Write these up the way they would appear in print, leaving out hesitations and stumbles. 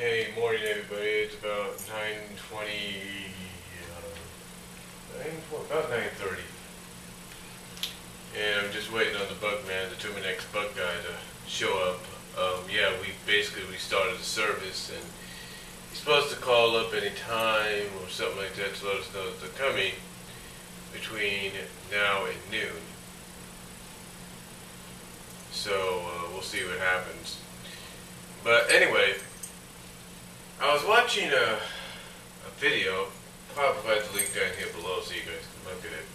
Hey, morning everybody. It's about 9:20, about 9:30. And I'm just waiting on the bug man, the Terminex bug guy, to show up. Yeah, we started the service, and he's supposed to call up any time or something like that to let us know that they're coming between now and noon. So we'll see what happens. But anyway, I was watching a video. I'll provide the link down here below so you guys can look at it.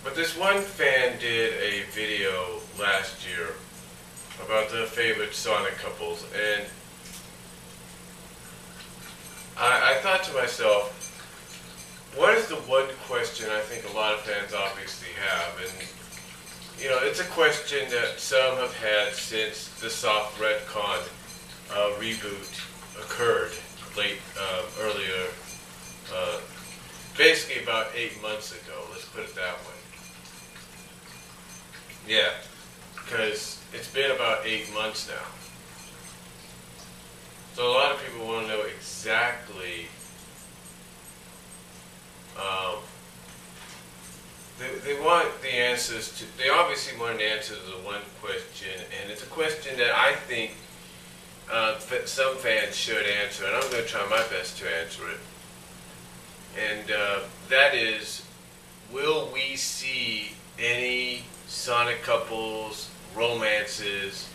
But this one fan did a video last year about their favorite Sonic couples, and I thought to myself, what is the one question I think a lot of fans obviously have? And you know, it's a question that some have had since the soft Retcon reboot occurred earlier, basically about 8 months ago. Let's put it that way. Yeah, because it's been about 8 months now. So a lot of people want to know exactly. They want the answers to. They obviously want an answer to the one question, and it's a question that I think some fans should answer, and I'm going to try my best to answer it. And that is, will we see any Sonic couples, romances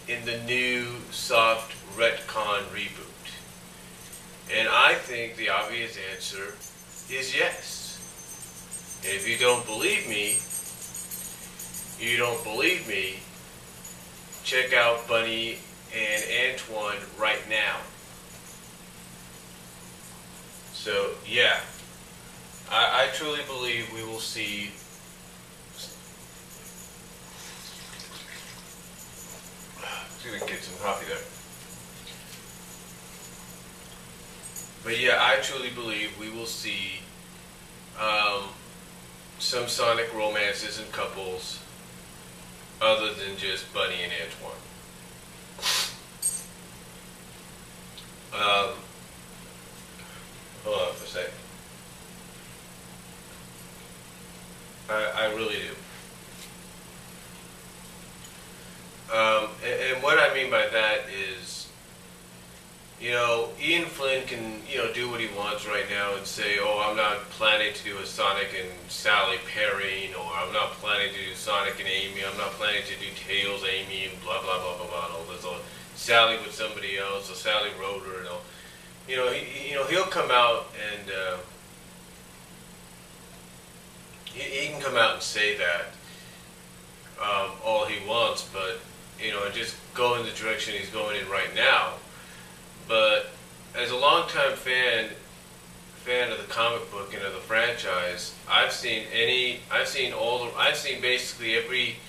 in the new soft Retcon reboot? And I think the obvious answer is yes. And if you don't believe me, check out Bunnie and Antione right now. So yeah, I truly believe we will see get some coffee there. But yeah, I truly believe we will see some Sonic romances and couples other than just Bunnie and Antione. Hold on for a second. I really do. And what I mean by that is, you know, Ian Flynn can, do what he wants right now and say, oh, I'm not planning to do a Sonic and Sally pairing, or I'm not planning to do Sonic and Amy, I'm not planning to do Tails, Amy, and blah, blah, blah, blah, blah, all this, or Sally with somebody else, or Sally Roder, and all. He'll come out and he can come out and say that all he wants, but, and just go in the direction he's going in right now. But as a longtime fan of the comic book and of the franchise, I've seen basically every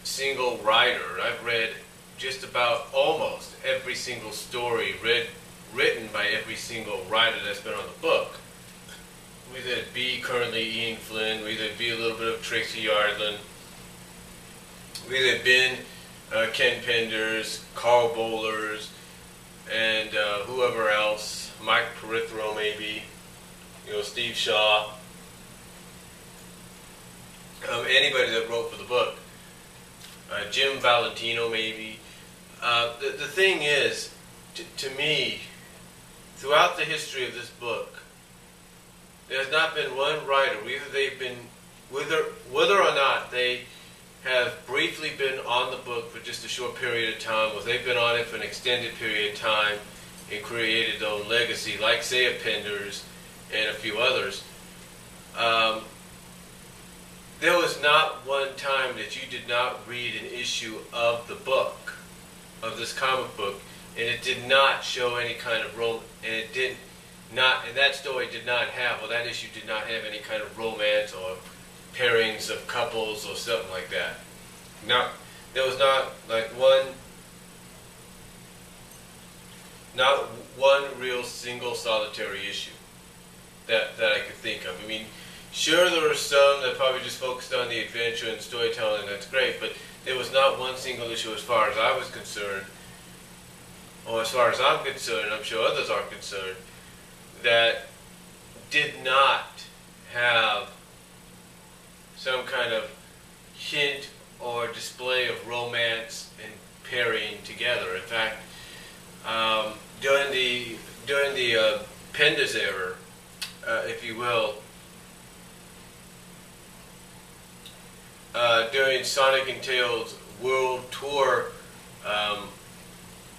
single writer. I've read just about almost every single story written by every single writer that's been on the book. Whether it be currently Ian Flynn, whether it be a little bit of Tracy Yardlin, whether it been Ken Penders, Carl Bowlers, and whoever else, Mike Perithro maybe, Steve Shaw, anybody that wrote for the book, Jim Valentino maybe. The thing is, to me, throughout the history of this book, there's not been one writer, whether or not they have briefly been on the book for just a short period of time, or they've been on it for an extended period of time and created their own legacy, like say a Penders and a few others. There was not one time that you did not read an issue of the book, of this comic book, and it did not show any kind of and that story did not have, or that issue did not have any kind of romance or pairings of couples or something like that. Now, there was not one real single solitary issue that I could think of. I mean, Sure, there were some that probably just focused on the adventure and storytelling, that's great, but there was not one single issue as far as I was concerned, or as far as I'm concerned, I'm sure others are concerned, that did not have some kind of hint or display of romance and pairing together. In fact, during the Pendas era, if you will, during Sonic and Tails World Tour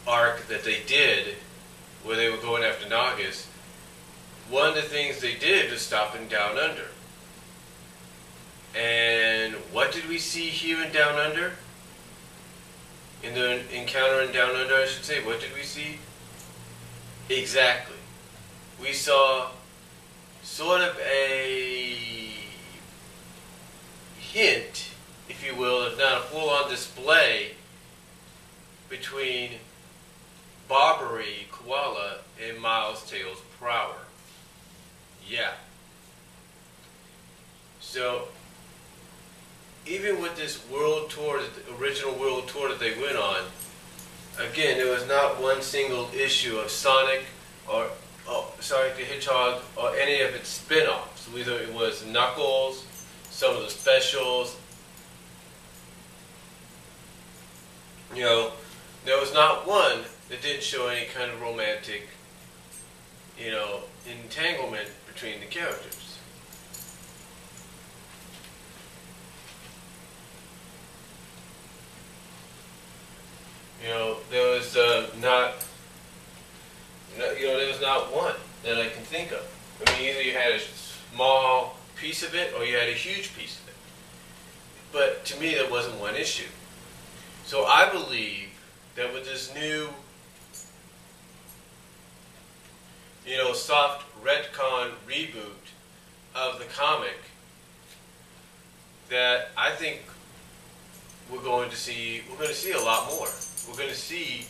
arc that they did, where they were going after Nagas, one of the things they did was stop in Down Under. And what did we see here in Down Under? In the encounter in Down Under, I should say, what did we see? Exactly. We saw sort of a hint, if you will, if not a full-on display, between Barbary, Koala, and Miles Tails Prower. Yeah. So, even with this world tour, the original world tour that they went on, again, there was not one single issue of Sonic or Sonic the Hedgehog or any of its spin-offs. Whether it was Knuckles, some of the specials, you know, there was not one that didn't show any kind of romantic, you know, entanglement between the characters. You know, there was there was not one that I can think of. I mean, either you had a small piece of it or you had a huge piece of it. But to me, there wasn't one issue. So I believe that with this new, you know, soft retcon reboot of the comic, that I think we're going to see a lot more. We're going to see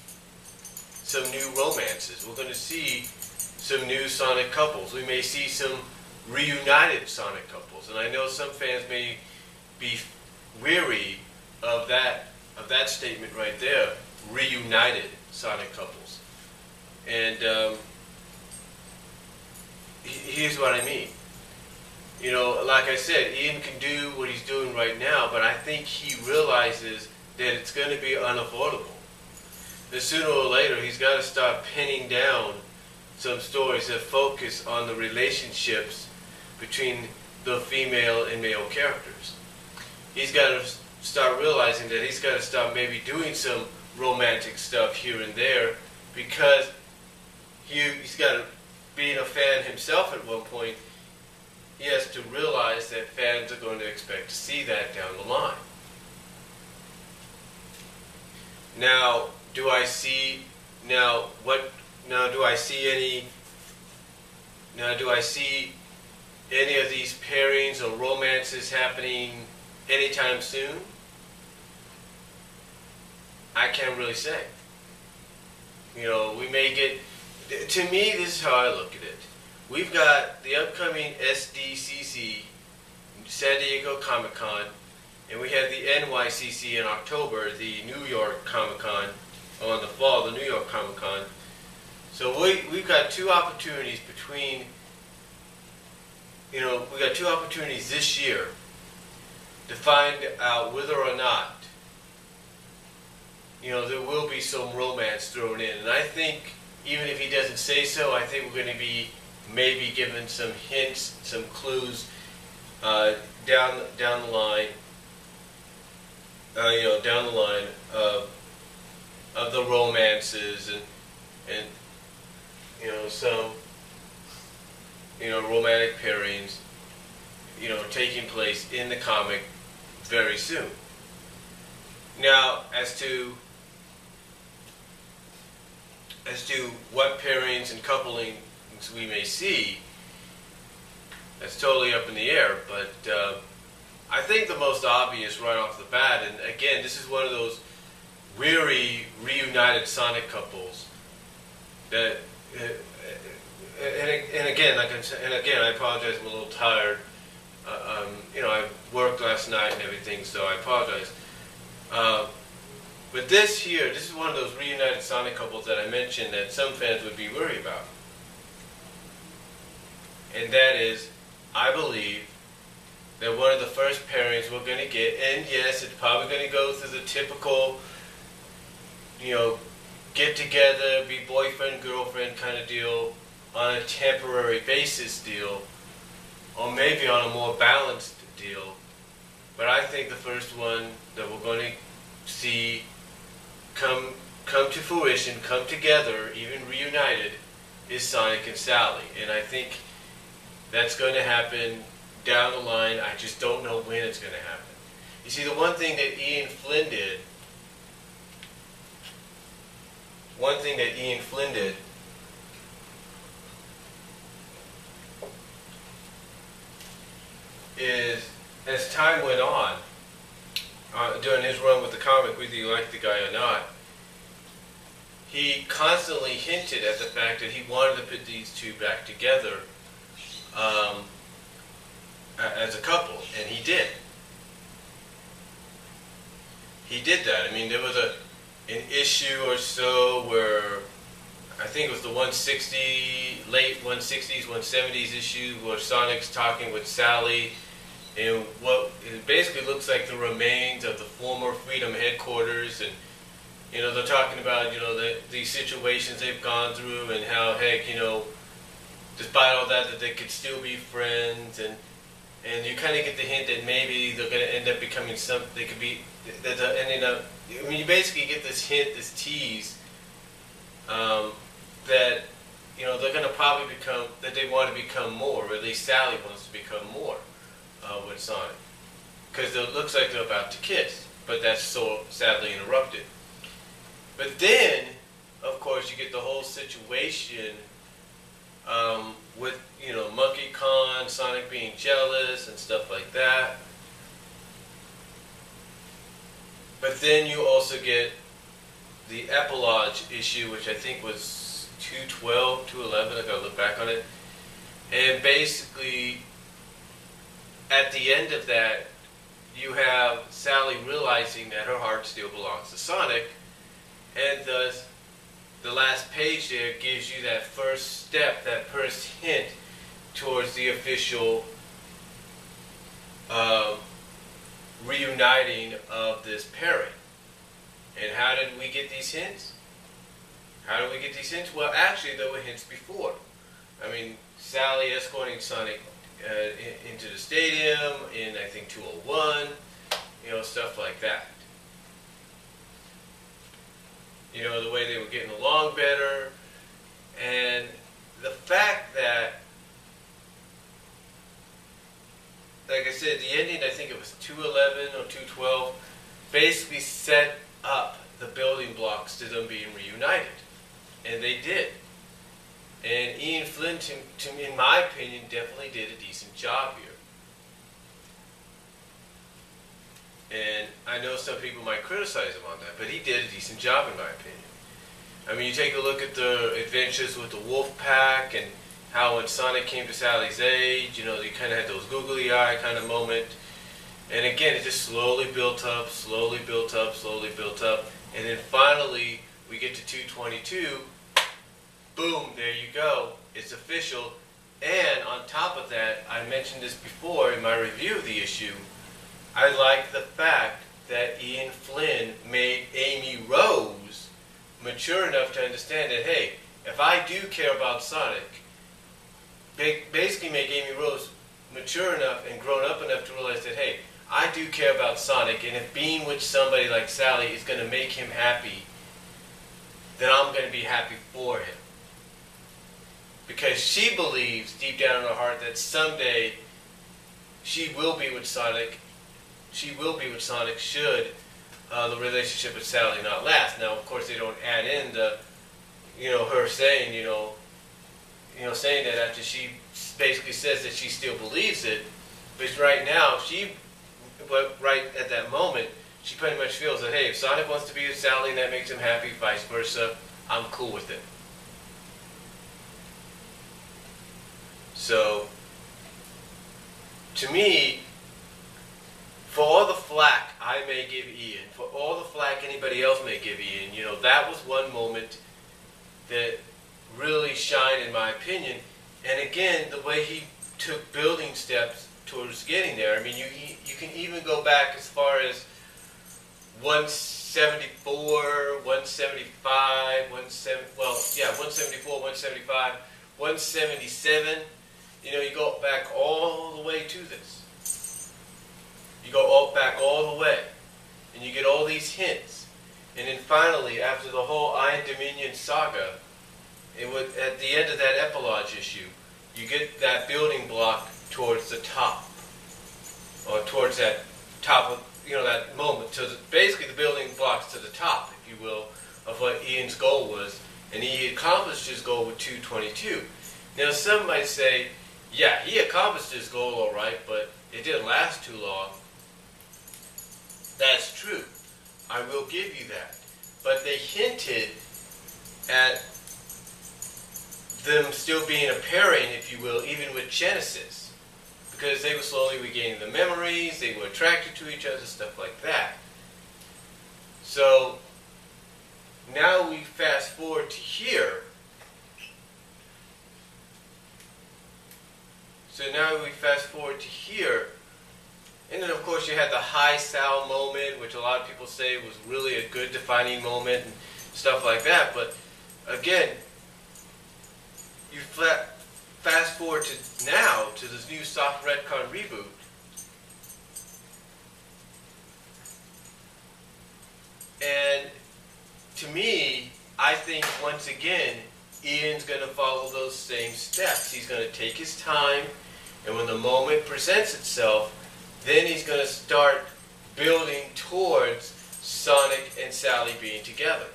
some new romances. We're going to see some new Sonic couples. We may see some reunited Sonic couples. And I know some fans may be weary of that statement right there, reunited Sonic couples. And here's what I mean. You know, like I said, Ian can do what he's doing right now, but I think he realizes that it's going to be unavoidable. That sooner or later, he's got to start pinning down some stories that focus on the relationships between the female and male characters. He's got to start realizing that he's got to start maybe doing some romantic stuff here and there, because he's got to, being a fan himself at one point, he has to realize that fans are going to expect to see that down the line. Now, do I see any of these pairings or romances happening anytime soon? I can't really say. You know, we may get, to me, this is how I look at it. We've got the upcoming SDCC, San Diego Comic-Con, and we have the NYCC in October, the New York Comic-Con, or in the fall, the New York Comic-Con. So we've got two opportunities this year to find out whether or not, you know, there will be some romance thrown in. And I think, even if he doesn't say so, I think we're going to be maybe given some hints, some clues down the line. Down the line of the romances and you know, some, you know, romantic pairings, you know, taking place in the comic very soon. Now, as to what pairings and couplings we may see, that's totally up in the air, but I think the most obvious right off the bat, and again, this is one of those weary reunited Sonic couples that, and again, I apologize, I'm a little tired, I worked last night and everything, so I apologize. But this is one of those reunited Sonic couples that I mentioned that some fans would be worried about. And that is, I believe that one of the first pairings we're going to get, and yes, it's probably going to go through the typical, get together, be boyfriend, girlfriend kind of deal, on a temporary basis deal, or maybe on a more balanced deal. But I think the first one that we're going to see come to fruition, come together, even reunited, is Sonic and Sally. And I think that's going to happen down the line. I just don't know when it's going to happen. You see, the one thing that Ian Flynn did is, as time went on, during his run with the comic, whether you like the guy or not, he constantly hinted at the fact that he wanted to put these two back together as a couple, and he did. He did that. I mean, there was an issue or so where I think it was the 160, late 160s, 170s issue where Sonic's talking with Sally in what it basically looks like the remains of the former Freedom headquarters, and they're talking about these situations they've gone through and how heck despite all that they could still be friends, and you kind of get the hint that maybe they're going to end up becoming they could be that they're ending up. I mean, you basically get this hint, this tease that they're going to probably become, that they want to become more, or at least Sally wants to become more with Sonic, because it looks like they're about to kiss, but that's so sadly interrupted. But then, of course, you get the whole situation with Monkey Kong, Sonic being jealous and stuff like that. But then you also get the epilogue issue, which I think was 212, 211, I gotta look back on it. And basically, at the end of that, you have Sally realizing that her heart still belongs to Sonic, and thus the last page there gives you that first step, that first hint towards the official reuniting of this pairing. And how did we get these hints? Well, actually, there were hints before. I mean, Sally escorting Sonic into the stadium in, I think, 201, stuff like that. The way they were getting along better, and the fact that, like I said, the ending, I think it was 211 or 212, basically set up the building blocks to them being reunited. And they did. And Ian Flynn, in my opinion, definitely did a decent job here. And I know some people might criticize him on that, but he did a decent job in my opinion. I mean, you take a look at the adventures with the Wolf Pack and how when Sonic came to Sally's age, you kind of had those googly eye kind of moment. And again, it just slowly built up, and then finally we get to 222. Boom, there you go. It's official. And on top of that, I mentioned this before in my review of the issue, I like the fact that Ian Flynn made Amy Rose mature enough to understand that, hey, if I do care about Sonic, basically make Amy Rose mature enough and grown up enough to realize that, hey, I do care about Sonic, and if being with somebody like Sally is going to make him happy, then I'm going to be happy for him. Because she believes deep down in her heart that someday she will be with Sonic. She will be with Sonic should the relationship with Sally not last. Now, of course, they don't add in the, her saying, saying that after she basically says that she still believes it. But right now, but right at that moment, she pretty much feels that, hey, if Sonic wants to be with Sally and that makes him happy, vice versa, I'm cool with it. So, to me, for all the flack I may give Ian, for all the flack anybody else may give Ian, you know, that was one moment that really shined in my opinion. And again, the way he took building steps towards getting there. I mean, you can even go back as far as 174, 175, 174, 175, 177. You know, you go back all the way to this. You go back all the way, and you get all these hints. And then finally, after the whole Iron Dominion saga, at the end of that epilogue issue, you get that building block towards the top, or towards that top of, you know, that moment. So basically the building blocks to the top, if you will, of what Ian's goal was, and he accomplished his goal with 222. Now some might say, yeah, he accomplished his goal all right, but it didn't last too long. That's true. I will give you that. But they hinted at them still being a pairing, if you will, even with Genesis. Because they were slowly regaining the memories, they were attracted to each other, stuff like that. So, now we fast forward to here. And then, of course, you had the high Sal moment, which a lot of people say was really a good defining moment and stuff like that. But, again, you fast forward to now, to this new soft retcon reboot. And, to me, I think, once again, Ian's going to follow those same steps. He's going to take his time, and when the moment presents itself, then he's going to start building towards Sonic and Sally being together.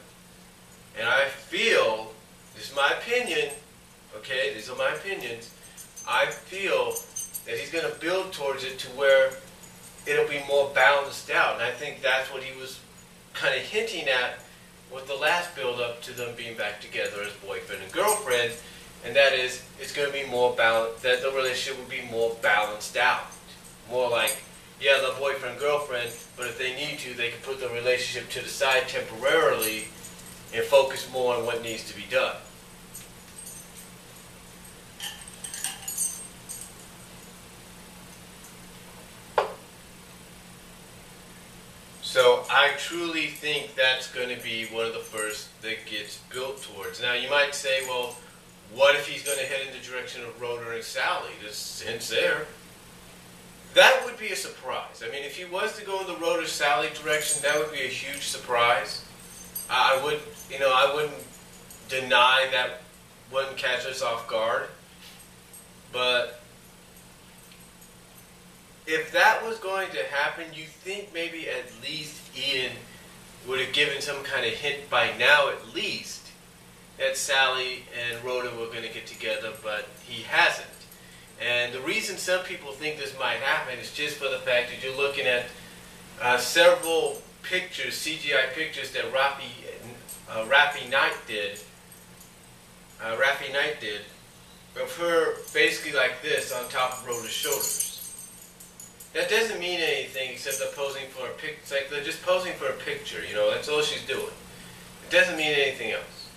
And I feel, this is my opinion, okay, these are my opinions, I feel that he's going to build towards it to where it'll be more balanced out. And I think that's what he was kind of hinting at with the last build-up to them being back together as boyfriend and girlfriend. And that is, it's going to be more balanced, that the relationship will be more balanced out. More like, yeah, the boyfriend-girlfriend, but if they need to, they can put the relationship to the side temporarily and focus more on what needs to be done. So I truly think that's going to be one of the first that gets built towards. Now you might say, well, what if he's going to head in the direction of Rhoda and Sally? There's hints there. That would be a surprise. I mean, if he was to go in the Rhoda Sally direction, that would be a huge surprise. I wouldn't deny that wouldn't catch us off guard. But if that was going to happen, you think maybe at least Ian would have given some kind of hint by now at least that Sally and Rhoda were going to get together, but he hasn't. And the reason some people think this might happen is just for the fact that you're looking at several pictures, CGI pictures that Raffi Knight did of her basically like this on top of Rhoda's shoulders. That doesn't mean anything except they're posing for a picture. It's like they're just posing for a picture, you know, that's all she's doing. It doesn't mean anything else.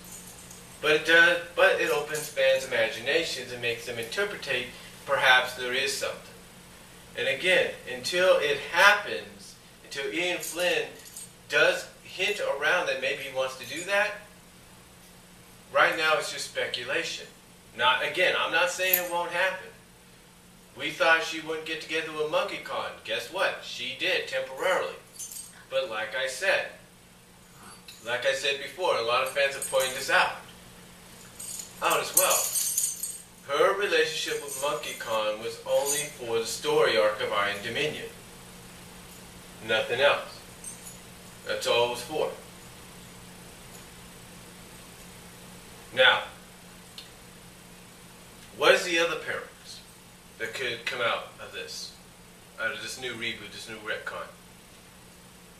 But it does, but it opens fans' imaginations and makes them interpretate perhaps there is something. And again, until it happens, until Ian Flynn does hint around that maybe he wants to do that, right now it's just speculation. Now, again, I'm not saying it won't happen. We thought she wouldn't get together with MonkeyCon. Guess what? She did, temporarily. But like I said before, a lot of fans have pointed this out as well. Her relationship with MonkeyCon was only for the story arc of Iron Dominion. Nothing else. That's all it was for. Now, what is the other pairings that could come out of this new reboot, this new retcon?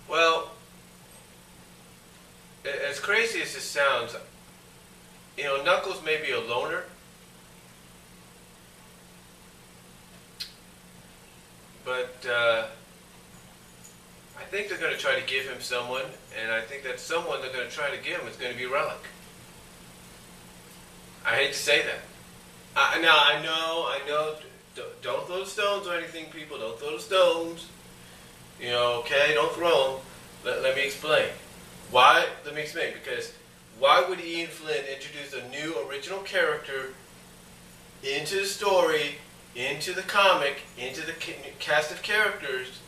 Well, as crazy as this sounds, you know, Knuckles may be a loner, But I think they're going to try to give him someone, and I think that someone they're going to try to give him is going to be Relic. I hate to say that. Now, I know, don't throw the stones or anything, people. Don't throw the stones. You know, okay? Don't throw them. Let me explain. Why? Let me explain. Because why would Ian Flynn introduce a new original character into the story, into the comic, into the cast of characters,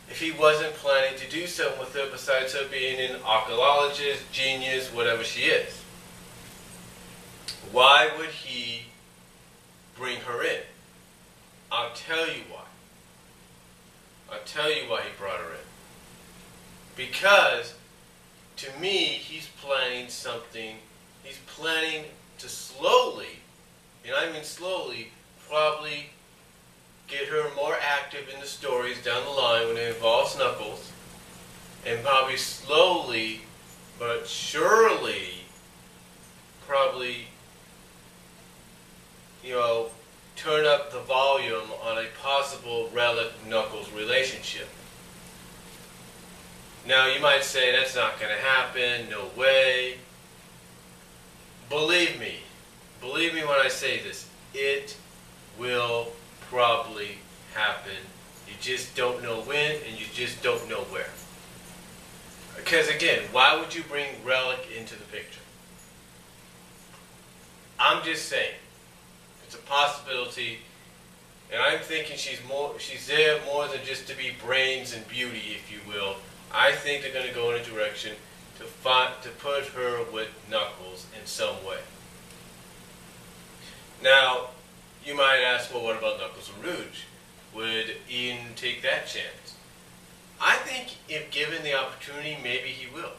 if he wasn't planning to do something with her besides her being an archaeologist, genius, whatever she is? Why would he bring her in? I'll tell you why. I'll tell you why he brought her in. Because, to me, he's planning something. He's planning to slowly, and I mean slowly, probably get her more active in the stories down the line when it involves Knuckles. And probably slowly, but surely, probably, you know, turn up the volume on a possible Relic-Knuckles relationship. Now, you might say, that's not going to happen, no way. Believe me when I say this, it will probably happen. You just don't know when, and you just don't know where. Because again, why would you bring Relic into the picture? I'm just saying. It's a possibility, and I'm thinking she's there more than just to be brains and beauty, if you will. I think they're going to go in a direction to put her with Knuckles in some way. Now, you might ask, well, what about Knuckles and Rouge? Would Ian take that chance? I think if given the opportunity, maybe he will.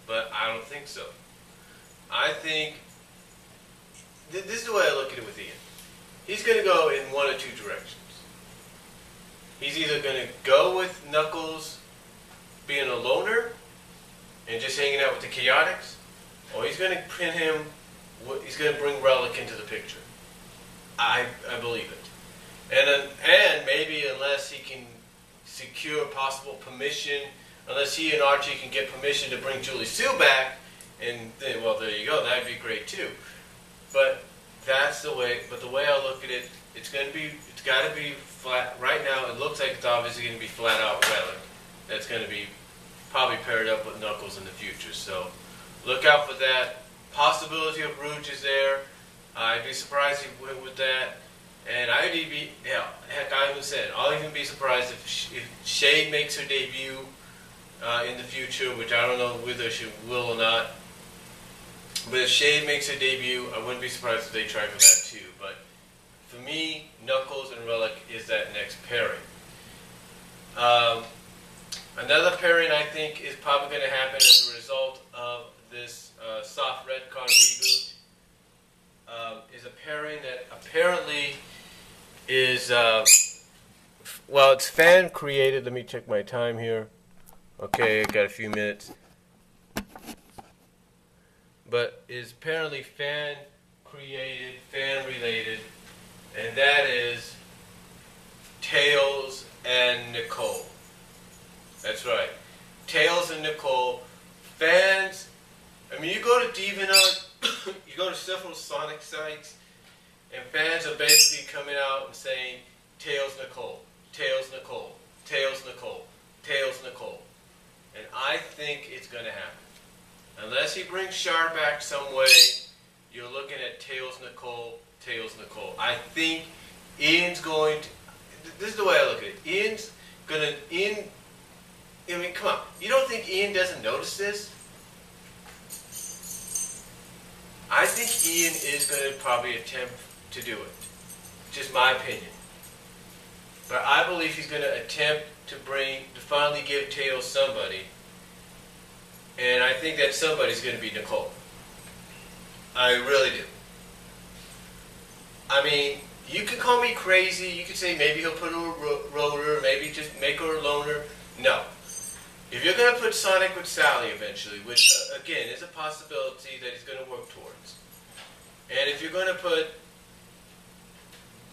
But I don't think so. I think this is the way I look at it with Ian. He's going to go in one or two directions. He's either going to go with Knuckles being a loner and just hanging out with the Chaotix, or he's going to pin him, he's going to bring Relic into the picture. I believe it. And maybe unless he can secure possible permission, unless he and Archie can get permission to bring Julie Sue back, and then, well, there you go, that'd be great too. But that's the way. But the way I look at it, it's got to be flat. Right now, it looks like it's obviously going to be flat out Relic. That's going to be probably paired up with Knuckles in the future. So look out for that. Possibility of Rouge is there. I'd be surprised if he went with that. And I'd be, heck, I even said, I'll even be surprised if Shade makes her debut in the future, which I don't know whether she will or not. But if Shade makes her debut, I wouldn't be surprised if they try for that too. But for me, Knuckles and Relic is that next pairing. Another pairing I think is probably going to happen as a result of this soft Retcon reboot is a pairing that apparently is, well, it's fan created. Let me check my time here. Okay, I got a few minutes. But is apparently fan created, fan related, and that is Tails and Nicole. That's right. Tails and Nicole. Fans, I mean, you go to DeviantArt, you go to several Sonic sites, and fans are basically coming out and saying, Tails, Nicole, Tails, Nicole, Tails, Nicole, Tails, Nicole. And I think it's going to happen. Unless he brings Char back some way, you're looking at Tails, Nicole, Tails, Nicole. I think Ian's going to, this is the way I look at it. Ian's going to, I mean, come on. You don't think Ian doesn't notice this? I think Ian is going to probably attempt to do it. Just my opinion. But I believe he's going to attempt to finally give Tails somebody. And I think that somebody's going to be Nicole. I really do. I mean, you could call me crazy. You could say maybe he'll put her a rotor, maybe just make her a loner. No. If you're going to put Sonic with Sally eventually, which, again, is a possibility that he's going to work towards. And if you're going to put,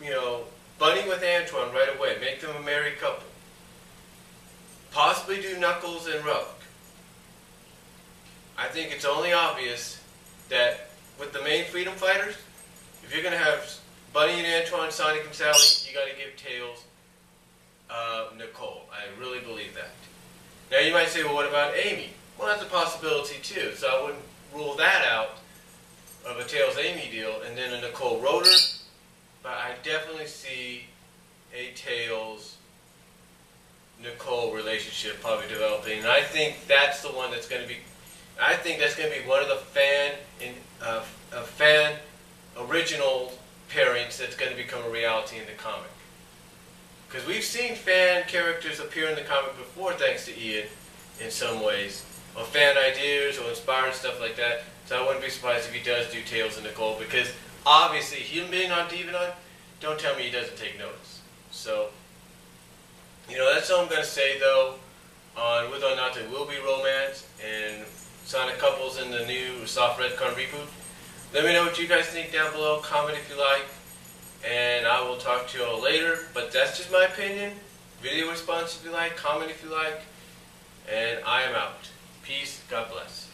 you know, Bunnie with Antoine right away. Make them a married couple. Possibly do Knuckles and Rogue. I think it's only obvious that with the main Freedom Fighters, if you're going to have Bunnie and Antoine, Sonic and Sally, you got to give Tails Nicole. I really believe that. Now you might say, well, what about Amy? Well, that's a possibility too. So I wouldn't rule that out of a Tails-Amy deal, and then a Nicole Rotor. But I definitely see a Tails-Nicole relationship probably developing, and I think that's the one that's going to be. I think that's going to be one of the fan original pairings that's going to become a reality in the comic. Because we've seen fan characters appear in the comic before, thanks to Ian, in some ways, or fan ideas or inspiring stuff like that. So I wouldn't be surprised if he does do Tails and Nicole, because obviously him being on Devinon, don't tell me he doesn't take notice. So, that's all I'm going to say though on whether or not there will be romance and Sonic couples in the new soft Retcon reboot. Let me know what you guys think down below. Comment if you like. And I will talk to you all later. But that's just my opinion. Video response if you like. Comment if you like. And I am out. Peace. God bless.